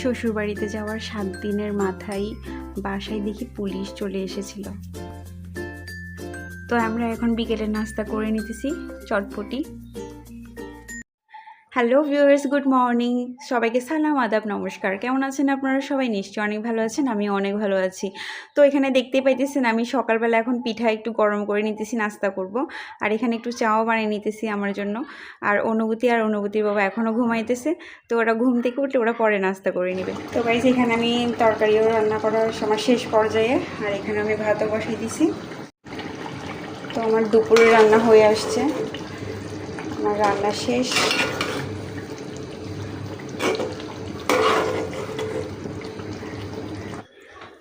শ্বশুরবাড়িতে যাওয়ার ৭ দিনের মাথায় বাসায় দেখি পুলিশ চলে এসেছিল। তো আমরা এখন বিকেলের নাস্তা করে নিতেছি চটপটি। Hello viewers, good morning. সবাইকে সালাম, আদাব, নমস্কার। কেমন আছেন আপনারা সবাই? নিশ্চয়ই অনেক ভালো আছেন, আমি অনেক ভালো আছি। তো এখানে দেখতেই পাইতেছেন আমি সকালবেলা এখন পিঠা একটু গরম করে নিতেছি, নাস্তা করব। আর এখানে একটু চাও বানিয়ে নিতেছি আমার জন্য। আর অনুভূতির বাবা এখনও ঘুমাইতেছে, তো ওরা ঘুম থেকে উঠলে ওরা পরে নাস্তা করে নেবে। তো গাইস, এখানে আমি তরকারিও রান্না করার আমার শেষ পর্যায়ে, আর এখানে আমি ভাতও বসাই দিছি। তো আমার দুপুরে রান্না হয়ে আসছে, আমার রান্না শেষ।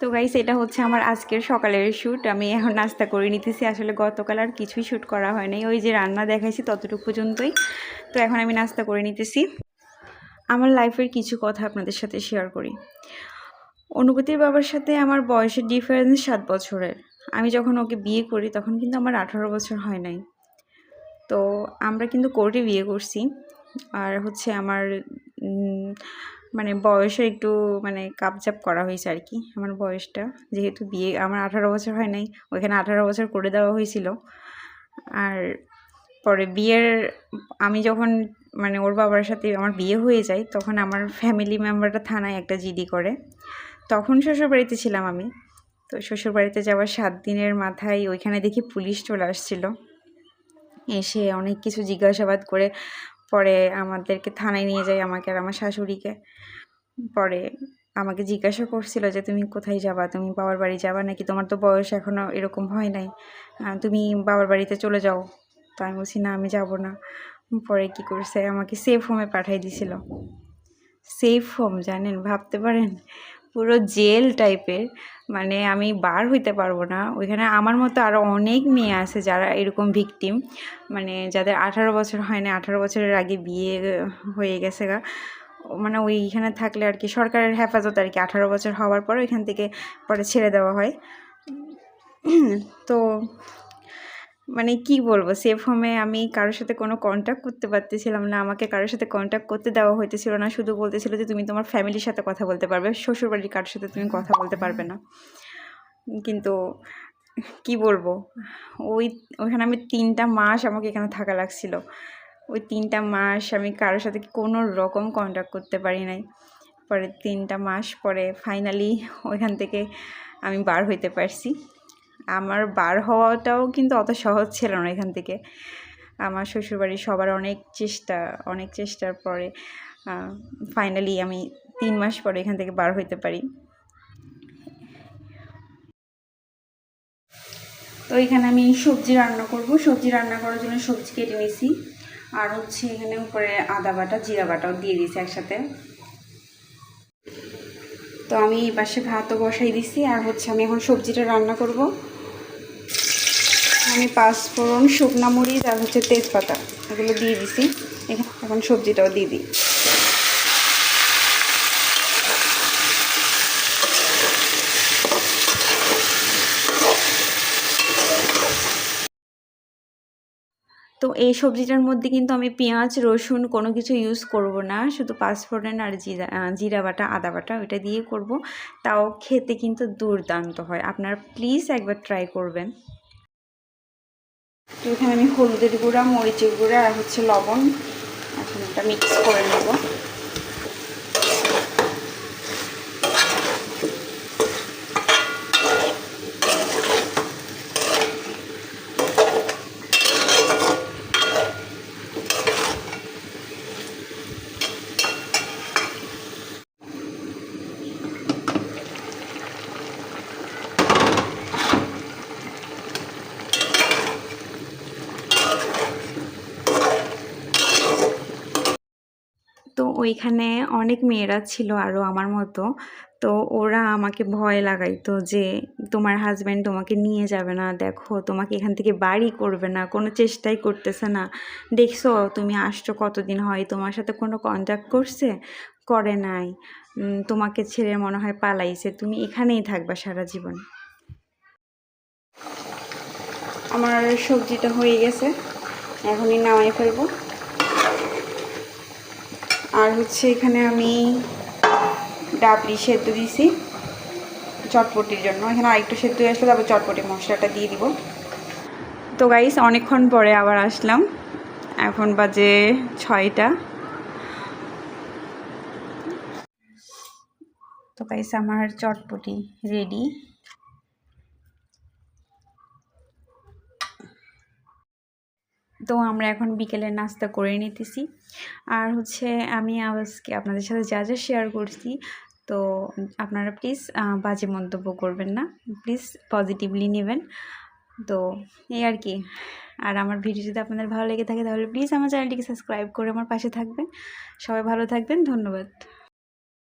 তো গাইস, এটা হচ্ছে আমার আজকের সকালের শ্যুট। আমি এখন নাস্তা করে নিতেছি। আসলে গতকাল আর কিছুই শ্যুট করা হয় নাই, ওই যে রান্না দেখাইছি ততটুকু পর্যন্তই। তো এখন আমি নাস্তা করে নিতেছি। আমার লাইফের কিছু কথা আপনাদের সাথে শেয়ার করি। অনুভূতির বাবার সাথে আমার বয়সের ডিফারেন্স 7 বছরের। আমি যখন ওকে বিয়ে করি তখন কিন্তু আমার 18 বছর হয় নাই। তো আমরা কিন্তু কোর্টে বিয়ে করছি। আর হচ্ছে আমার মানে বয়সে একটু কাপচাপ করা হয়েছে আর কি, আমার বয়সটা। যেহেতু বিয়ে আমার 18 বছর হয় নাই, ওইখানে 18 বছর করে দেওয়া হয়েছিল। আর পরে আমি যখন ওর বাবার সাথে আমার বিয়ে হয়ে যায়, তখন আমার ফ্যামিলি মেম্বারটা থানায় একটা জিডি করে। তখন শ্বশুরবাড়িতে ছিলাম আমি। তো শ্বশুরবাড়িতে যাওয়ার 7 দিনের মাথায় ওইখানে দেখি পুলিশ চলে আসছিল। এসে অনেক কিছু জিজ্ঞাসাবাদ করে পরে আমাদেরকে থানায় নিয়ে যায়, আমাকে আর আমার শাশুড়িকে। পরে আমাকে জিজ্ঞাসা করছিল যে তুমি কোথায় যাবা, তুমি বাবার বাড়ি যাবা নাকি, তোমার তো বয়স এখনও এরকম হয় নাই, তুমি বাবার বাড়িতে চলে যাও। তো আমি বলছি না, আমি যাব না। পরে কি করছে, আমাকে সেফ হোমে পাঠিয়ে দিছিল। সেফ হোম জানেন, ভাবতে পারেন, পুরো জেল টাইপের। আমি বার হইতে পারবো না ওইখানে। আমার মতো আরও অনেক মেয়ে আছে যারা এরকম ভিকটিম, যাদের 18 বছর হয় না, 18 বছরের আগে বিয়ে হয়ে গেছে গা। ওইখানে থাকলে আর কি সরকারের হেফাজত আর কি, 18 বছর হওয়ার পর ওইখান থেকে পরে ছেড়ে দেওয়া হয়। তো কি বলবো, সেফ হোমে আমি কারোর সাথে কোনো কন্ট্যাক্ট করতে পারতেছিলাম না, আমাকে কারোর সাথে কন্ট্যাক্ট করতে দেওয়া হইতেছিল না। শুধু বলতেছিল যে তুমি তোমার ফ্যামিলির সাথে কথা বলতে পারবে, শ্বশুরবাড়ির কারোর সাথে তুমি কথা বলতে পারবে না। কিন্তু কি বলবো, ওইখানে আমি 3টা মাস আমাকে এখানে থাকা লাগছিল। ওই 3টা মাস আমি কারোর সাথে কোনো রকম কন্ট্যাক্ট করতে পারি নাই। পরে 3টা মাস পরে ফাইনালি ওইখান থেকে আমি বার হইতে পারছি। আমার বার হওয়াটাও কিন্তু অত সহজ ছিল না এখান থেকে। আমার শ্বশুরবাড়ির সবার অনেক চেষ্টার পরে ফাইনালি আমি 3 মাস পরে এখান থেকে বার হইতে পারি। তো এখানে আমি সবজি রান্না করব। সবজি রান্না করার জন্য সবজি কেটে নিয়েছি, আর হচ্ছে এখানে উপরে আদা বাটা জিরা বাটাও দিয়ে দিয়েছি একসাথে। তো আমি এই পাশে ভাতও বসাই দিছি, আর হচ্ছে আমি এখন সবজিটা রান্না করব। আমি 5 ফোড়ন, শুকনা মরিচ আর হচ্ছে তেজপাতা এগুলো দিয়ে দিছি। এখন সবজিটাও দিয়ে দিই। তো এই সবজিটার মধ্যে কিন্তু আমি পেঁয়াজ রসুন কোনো কিছু ইউজ করব না, শুধু 5 ফোড়ন আর জিরা বাটা আদা বাটা ওইটা দিয়ে করব। তাও খেতে কিন্তু দুর্দান্ত হয়, আপনারা প্লিজ একবার ট্রাই করবেন। তো এখানে আমি হলুদের গুঁড়া, মরিচের গুঁড়া আর হচ্ছে লবণ এখন এটা মিক্স করে নেব। তো ওইখানে অনেক মেয়েরা ছিল আরও আমার মতো। তো ওরা আমাকে ভয় লাগাইতো যে তোমার হাজব্যান্ড তোমাকে নিয়ে যাবে না, দেখো তোমাকে এখান থেকে বাড়ি করবে না, কোনো চেষ্টাই করতেছে না, দেখছো তুমি আসছো কতদিন হয়, তোমার সাথে কোনো কন্ট্যাক্ট করছে, করে নাই, তোমাকে ছেড়ে মনে হয় পালাইছে, তুমি এখানেই থাকবা সারা জীবন। আমার সবজিটা হয়ে গেছে, এখনই নামাই ফেলবো। আর হচ্ছে এখানে আমি ডাবলি সেদ্ধ দিয়েছি চটপটির জন্য। এখানে আরেকটু সেদ্ধ হয়ে আসলে তারপর চটপটি মশলাটা দিয়ে দিব। তো গাইস অনেকক্ষণ পরে আবার আসলাম, এখন বাজে 6টা। তো গাইস আমার চটপটি রেডি। তো আমরা এখন বিকেলের নাস্তা করে নিতেছি। আর হচ্ছে আমি আজকে আপনাদের সাথে যা যা শেয়ার করছি, তো আপনারা প্লিজ বাজে মন্তব্য করবেন না, প্লিজ পজিটিভলি নেবেন। তো এই আর কি। আর আমার ভিডিও যদি আপনাদের ভালো লেগে থাকে তাহলে প্লিজ আমার চ্যানেলটিকে সাবস্ক্রাইব করে আমার পাশে থাকবেন। সবাই ভালো থাকবেন, ধন্যবাদ।